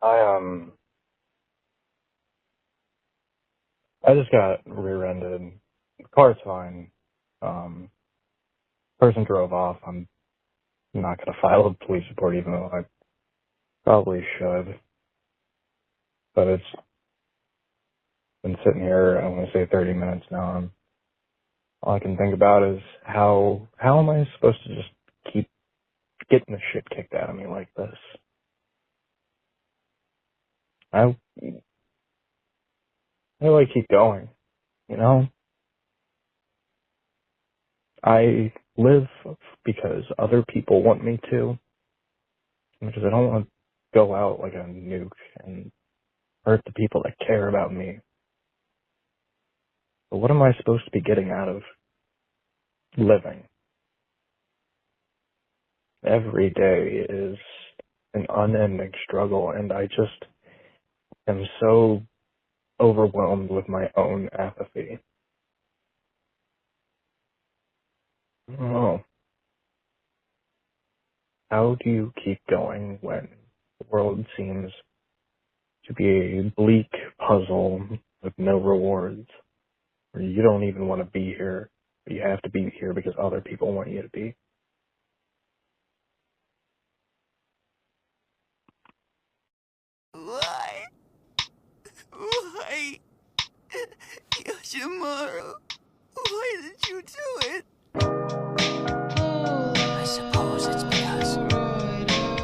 I I just got rear-ended. The car's fine. Um, Person drove off. I'm not gonna file a police report, even though I probably should. But it's been sitting here, I want to say 30 minutes now. And all I can think about is how am I supposed to just keep getting the shit kicked out of me like this? I how do I keep going? You know, I live because other people want me to, because I don't want to go out like a nuke and hurt the people that care about me. But what am I supposed to be getting out of living? Every day is an unending struggle, and I just am so overwhelmed with my own apathy. Oh, how do you keep going when the world seems to be a bleak puzzle with no rewards, where you don't even want to be here, but you have to be here because other people want you to be? Why? Why? Yoshimaru, why did you do it? I suppose it's because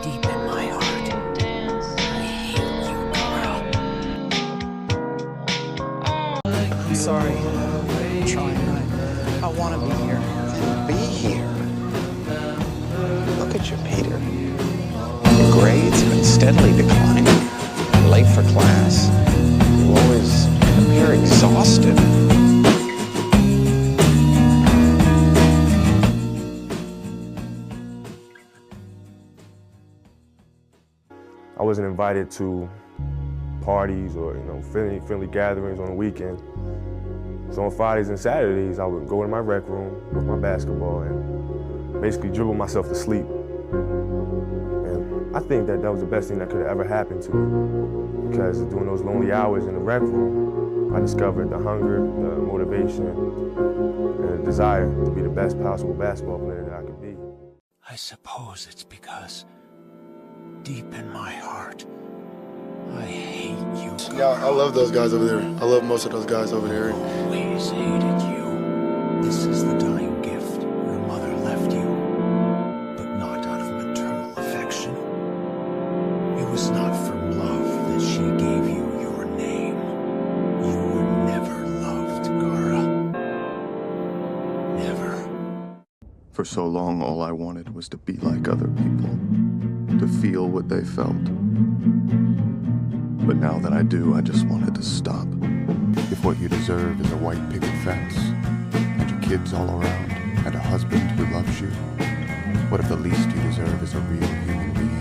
deep in my heart, I hate you, Nora. I'm sorry. I'm trying. I want to be here. Then be here. Look at you, Peter. Your grades have been steadily declining. You're late for class. You always appear exhausted. I wasn't invited to parties or friendly gatherings on the weekend. So on Fridays and Saturdays, I would go in my rec room with my basketball and basically dribble myself to sleep. And I think that was the best thing that could have ever happened to me, because during those lonely hours in the rec room, I discovered the hunger, the motivation, and the desire to be the best possible basketball player that I could be. I suppose it's because deep in my heart, I hate you. Yeah, I love those guys over there. I love most of those guys over there. Always hated you. This is the dying gift your mother left you, but not out of maternal affection. It was not from love that she gave you your name. You were never loved, Gara. Never. For so long, all I wanted was to be like other people, to feel what they felt. But now that I do, I just wanted to stop. If what you deserve is a white picket fence, and your kids all around, and a husband who loves you, what if the least you deserve is a real human being,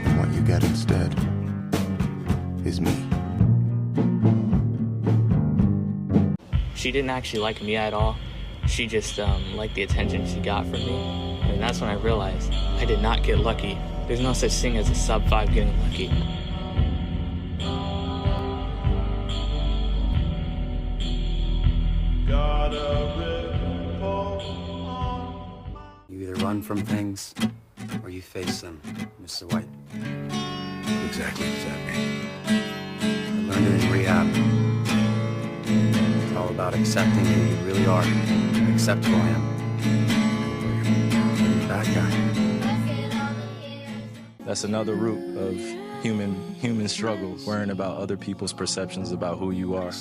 and what you get instead is me? She didn't actually like me at all. She just liked the attention she got from me. And that's when I realized I did not get lucky. There's no such thing as a sub-5 getting lucky. You either run from things or you face them, Mr. White. What exactly does that mean? I learned it in rehab. It's all about accepting who you really are. Accept who I am. I'm a bad guy. That's another root of human struggle, worrying about other people's perceptions about who you are.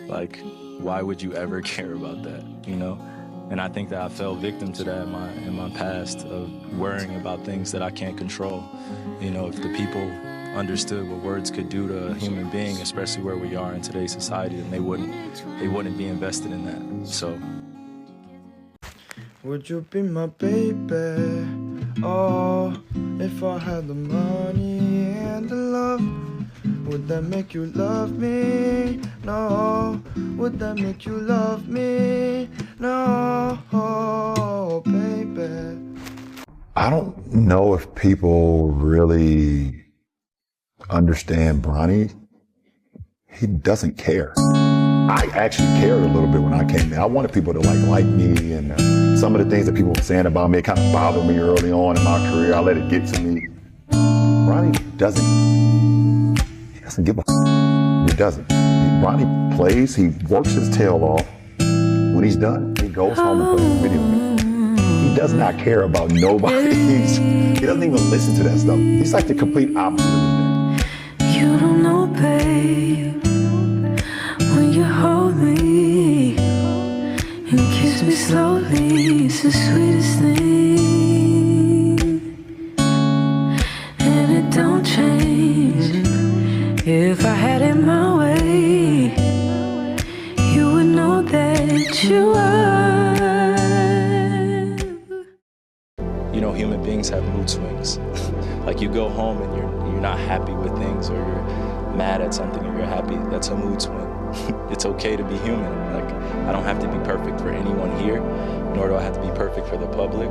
Like, why would you ever care about that, you know? And I think that I fell victim to that in my past, of worrying about things that I can't control. You know, if the people understood what words could do to a human being, especially where we are in today's society, then they wouldn't be invested in that. So, would you be my baby? Oh, if I had the money and the love, would that make you love me? No. Would that make you love me? No, baby. I don't know if people really understand Bronny, he doesn't care. I actually cared a little bit when I came in. I wanted people to like me, and some of the things that people were saying about me, it kind of bothered me early on in my career. I let it get to me. Bronny doesn't give a He doesn't. Bronny plays, he works his tail off. When he's done, he goes home and plays a video game. He does not care about nobody. He doesn't even listen to that stuff. He's like the complete opposite of his dad. You don't know, babe, when you hold me and kiss me slowly, it's the sweetest thing, and it don't change. If I had it my way, you would know that you are. You know, human beings have mood swings. Like you go home and you're not happy with things, or you're mad at something or you're happy. That's a mood swing. It's okay to be human. Like, I don't have to be perfect for anyone here, nor do I have to be perfect for the public.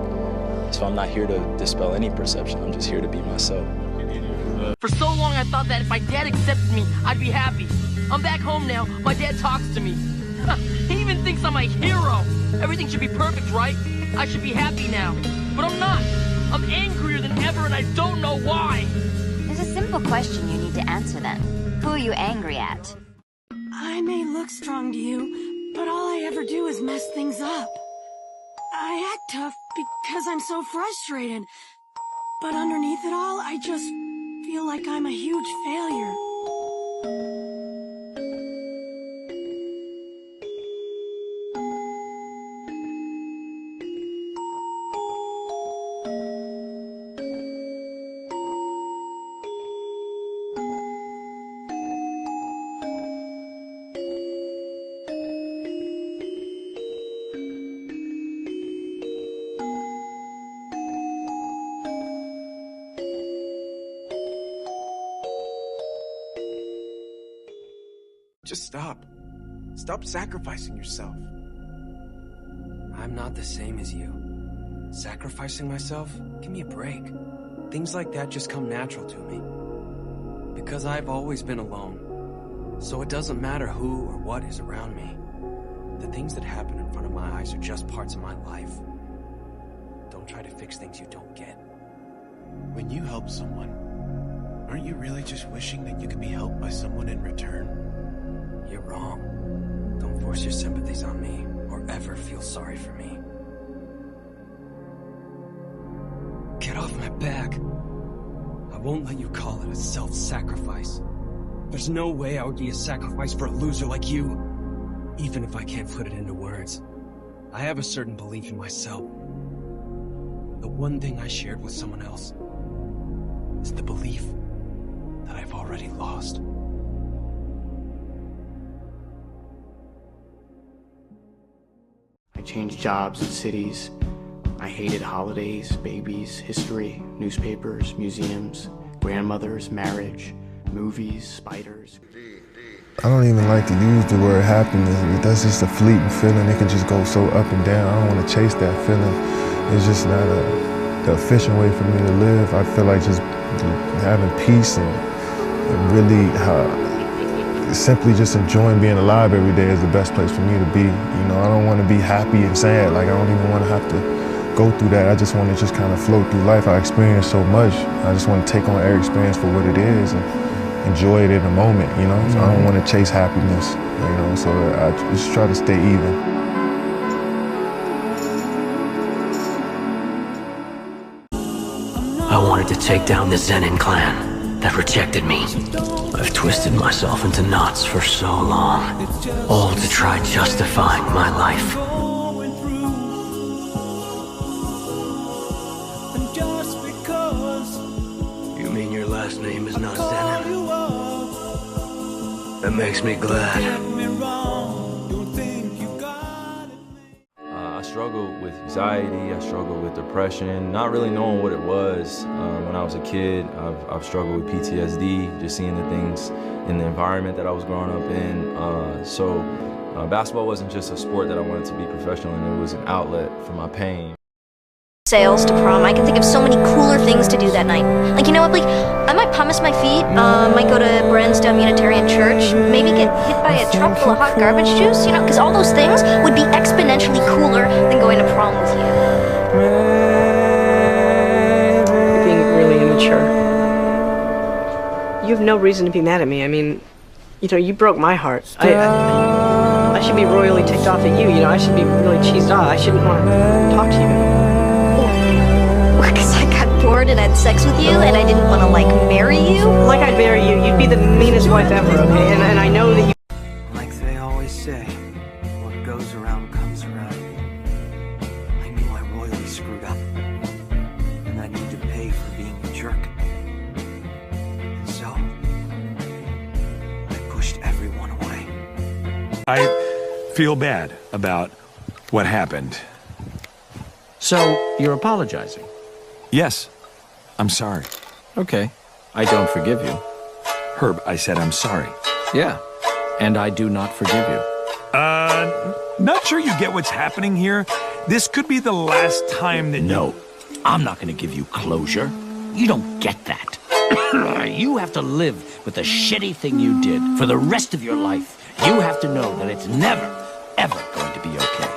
So I'm not here to dispel any perception. I'm just here to be myself. For so long I thought that if my dad accepted me, I'd be happy. I'm back home now. My dad talks to me. He even thinks I'm a hero. Everything should be perfect, right? I should be happy now. But I'm not. I'm angrier than ever, and I don't know why. There's a simple question you need to answer then. Who are you angry at? I may look strong to you, but all I ever do is mess things up. I act tough because I'm so frustrated. But underneath it all, I just feel like I'm a huge failure. Just stop. Stop sacrificing yourself. I'm not the same as you. Sacrificing myself? Give me a break. Things like that just come natural to me. Because I've always been alone. So it doesn't matter who or what is around me. The things that happen in front of my eyes are just parts of my life. Don't try to fix things you don't get. When you help someone, aren't you really just wishing that you could be helped by someone in return? You're wrong. Don't force your sympathies on me, or ever feel sorry for me. Get off my back. I won't let you call it a self-sacrifice. There's no way I would be a sacrifice for a loser like you, even if I can't put it into words. I have a certain belief in myself. The one thing I shared with someone else is the belief that I've already lost. I changed jobs and cities. I hated holidays, babies, history, newspapers, museums, grandmothers, marriage, movies, spiders. I don't even like to use the word happiness. That's just a fleeting feeling. It can just go so up and down. I don't want to chase that feeling. It's just not the efficient way for me to live. I feel like just having peace and really simply just enjoying being alive every day is the best place for me to be. You know, I don't want to be happy and sad. Like, I don't even want to have to go through that. I just want to just kind of float through life. I experience so much. I just want to take on every experience for what it is and enjoy it in the moment, you know? So I don't want to chase happiness, you know? So I just try to stay even. I wanted to take down the Zenin clan that rejected me. I've twisted myself into knots for so long, all to try justifying my life. You mean your last name is not Zenin? That makes me glad. I struggled with anxiety, I struggled with depression, not really knowing what it was. When I was a kid, I've struggled with PTSD, just seeing the things in the environment that I was growing up in. So basketball wasn't just a sport that I wanted to be professional in, it was an outlet for my pain. sails to prom. I can think of so many cooler things to do that night. Like, you know what, like, I might pumice my feet, might go to Bransdom Unitarian Church, maybe get hit by a truck full of hot garbage juice, you know, because all those things would be exponentially cooler than going to prom with you. You're being really immature. You have no reason to be mad at me. I mean, you know, you broke my heart. I should be royally ticked off at you. You know, I should be really cheesed off. I shouldn't want to talk to you anymore. Because I got bored and had sex with you and I didn't want to, like, marry you? Like I'd marry you. You'd be the meanest wife ever, okay? And I know that you... Like they always say, what goes around comes around. I knew I royally screwed up. And I need to pay for being a jerk. And so, I pushed everyone away. I feel bad about what happened. So, you're apologizing? Yes, I'm sorry. Okay. I don't forgive you. Herb, I said I'm sorry. Yeah, and I do not forgive you. Not sure you get what's happening here. This could be the last time that... No, I'm not gonna give you closure. You don't get that. You have to live with the shitty thing you did for the rest of your life. You have to know that it's never, ever going to be okay.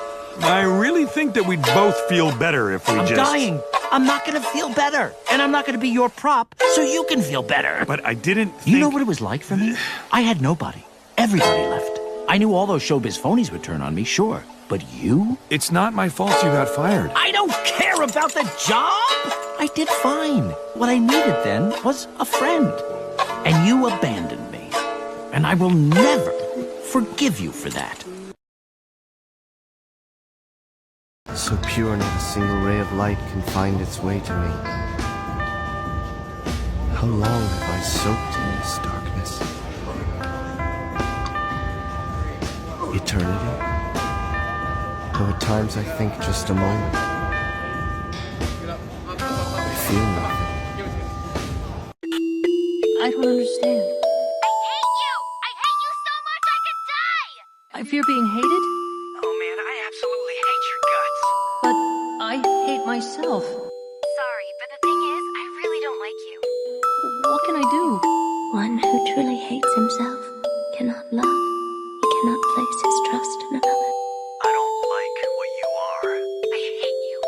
I really think that we'd both feel better if we I'm just... dying. I'm not gonna feel better. And I'm not gonna be your prop, so you can feel better. But I didn't think... You know what it was like for me? I had nobody. Everybody left. I knew all those showbiz phonies would turn on me, sure. But you? It's not my fault you got fired. I don't care about the job! I did fine. What I needed then was a friend. And you abandoned me. And I will never forgive you for that. So pure, not a single ray of light can find its way to me. How long have I soaked in this darkness? Eternity? Though at times I think just a moment. I feel nothing. I don't understand. I fear being hated? Oh man, I absolutely hate your guts. But I hate myself. Sorry, but the thing is, I really don't like you. What can I do? One who truly hates himself cannot love. He cannot place his trust in another. I don't like what you are. I hate you.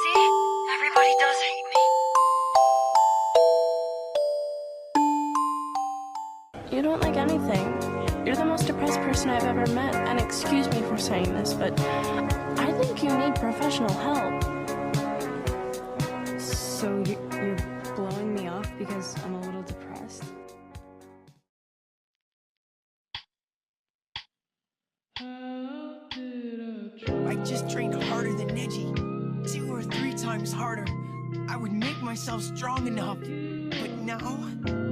See? Everybody does hate me. You don't like anything. You're the most depressed person I've ever met, and excuse me for saying this, but I think you need professional help. So you're blowing me off because I'm a little depressed? I just trained harder than Neji. 2 or 3 times harder. I would make myself strong enough. But now,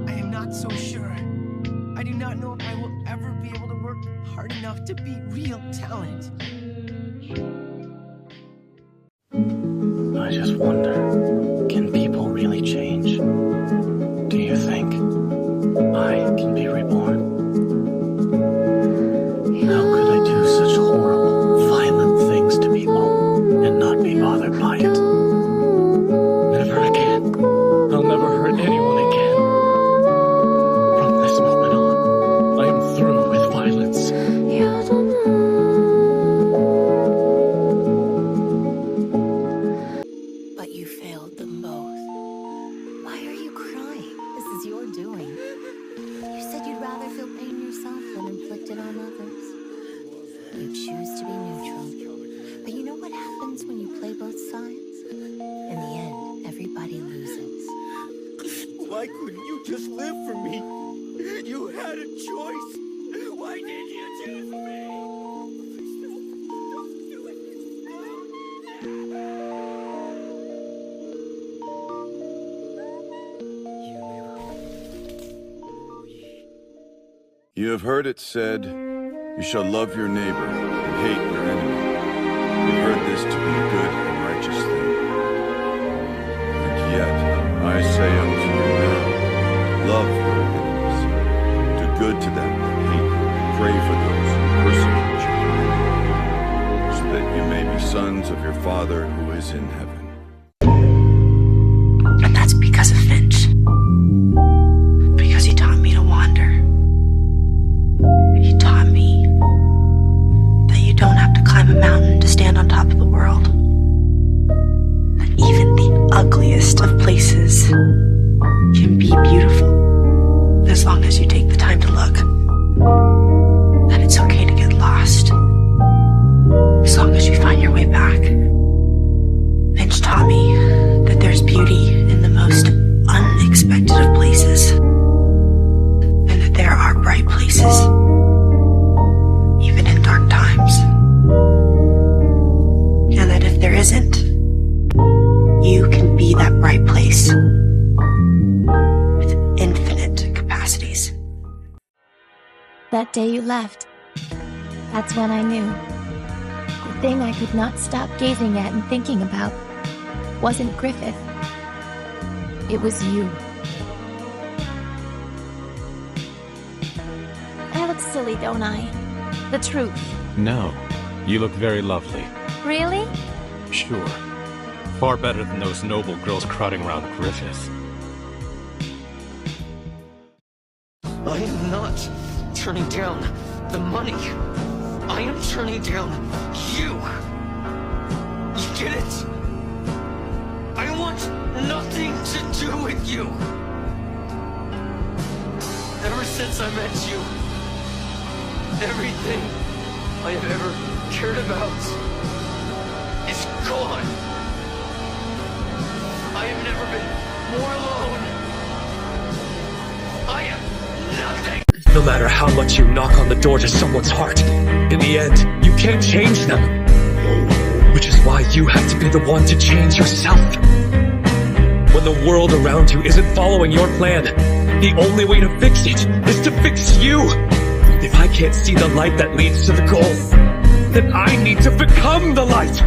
I am not so sure. I do not know if I will ever be able to work hard enough to beat real talent. I just wonder, can people really change? Do you think I can be reborn? How could I do such horrible, violent things to people and not be bothered by it? Never again. I'll never hurt anyone again. From this moment on, I am through with violence. But you failed them both. Why are you crying? This is your doing. You said you'd rather feel pain yourself than inflict it on others. You choose to be neutral. But you know what happens when you play both sides? In the end, everybody loses. Why couldn't you just live for me? You had a choice. Why did you choose me? You have heard it said, you shall love your neighbor and hate your enemy. You've heard this to be a good and righteous thing. And yet, I say unto you now, love your enemies. Do good to them that hate you. Pray for those who persecute you, so that you may be sons presence of your Father who is in heaven. And that's because of Finch. Because he taught me to wander. He taught me that you don't have to climb a mountain to stand on top of the world. That even the ugliest of places can be beautiful as long as you take the time to look. That it's okay to get lost as long as you find your way back. Finch taught me that there's beauty in the most unexpected of places, and that there are bright places, even in dark times. And that if there isn't, you can be that bright place with infinite capacities. That day you left, that's when I knew. The thing I could not stop gazing at and thinking about wasn't Griffith. It was you. I look silly, don't I? The truth. No, you look very lovely. Really? Sure. Far better than those noble girls crowding around Griffith. I am not turning down the money. I am turning down you. You get it? I want nothing to do with you. Ever since I met you, everything I have ever cared about is gone. I have never been more alone. I am nothing. No matter how much you knock on the door to someone's heart, in the end, you can't change them. Which is why you have to be the one to change yourself. When the world around you isn't following your plan, the only way to fix it is to fix you. If I can't see the light that leads to the goal, then I need to become the light.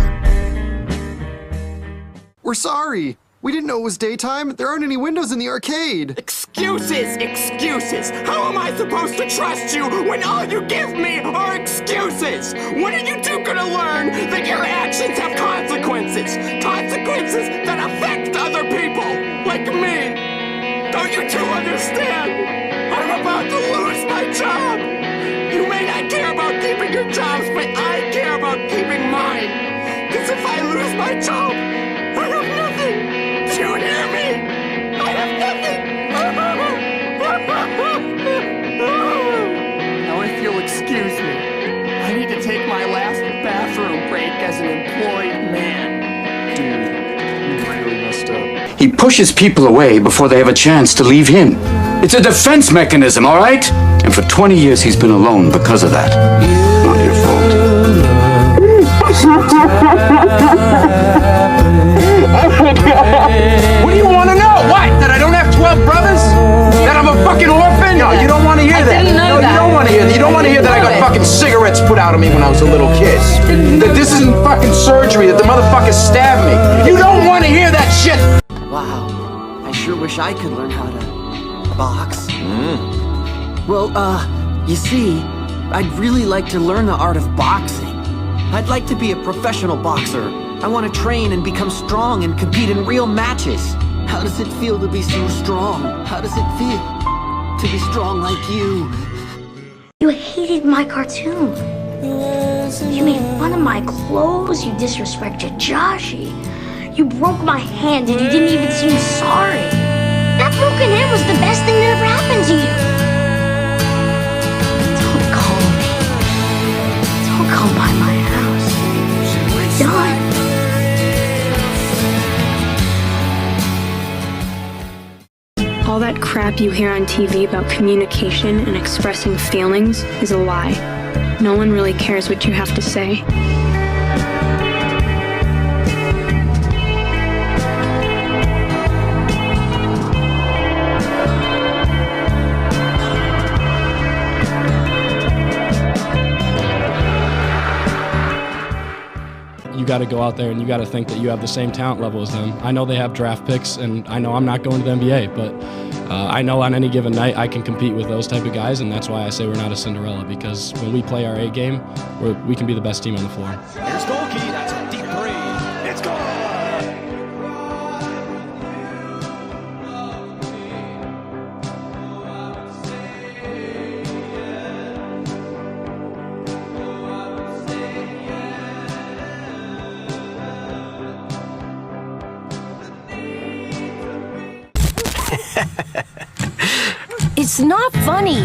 We're sorry. We didn't know it was daytime. There aren't any windows in the arcade. Excuses! Excuses! How am I supposed to trust you when all you give me are excuses? When are you two gonna learn that your actions have consequences? Consequences that affect other people, like me! Don't you two understand? I'm about to lose my job! You may not care about keeping your jobs, but I care about keeping mine! Because if I lose my job, I have nothing! Do you hear me? I have nothing! Now if you'll excuse me, I need to take my last bathroom break as an employed man. Dude, you really messed up. He pushes people away before they have a chance to leave him. It's a defense mechanism, all right? And for 20 years he's been alone because of that. Not your What do you want to know? What? That I don't have 12 brothers? That I'm a fucking orphan? No, you don't want to hear that. didn't know that. You don't want to hear that. You don't want to hear that I got fucking cigarettes put out of me when I was a little kid. That this isn't fucking surgery, that the motherfucker stabbed me. You don't want to hear that shit. Wow. I sure wish I could learn how to box. Well, you see, I'd really like to learn the art of boxing. I'd like to be a professional boxer. I want to train and become strong and compete in real matches. How does it feel to be so strong? How does it feel to be strong like you? You hated my cartoon. You made fun of my clothes. You disrespected Joshi. You broke my hand and you didn't even seem sorry. That broken hand was the best thing that ever happened to you. Don't call me. Don't come by my house. We're done. All that crap you hear on TV about communication and expressing feelings is a lie. No one really cares what you have to say. You got to go out there and you got to think that you have the same talent level as them. I know they have draft picks, and I know I'm not going to the NBA, but I know on any given night I can compete with those type of guys, and that's why I say we're not a Cinderella, because when we play our A game, we can be the best team on the floor. Here's Golke. That's a deep three. It's not funny.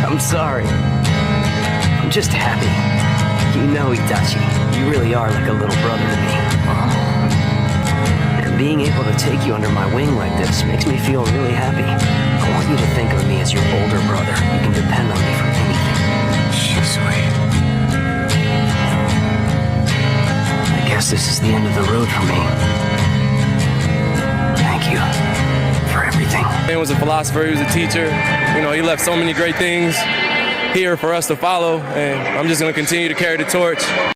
I'm sorry. I'm just happy. You know, Itachi, you really are like a little brother to me. And being able to take you under my wing like this makes me feel really happy. I want you to think of me as your older brother. You can depend on me for anything. Shisui. I guess this is the end of the road for me. Thank you for everything. He was a philosopher, he was a teacher. You know, he left so many great things here for us to follow, and I'm just going to continue to carry the torch.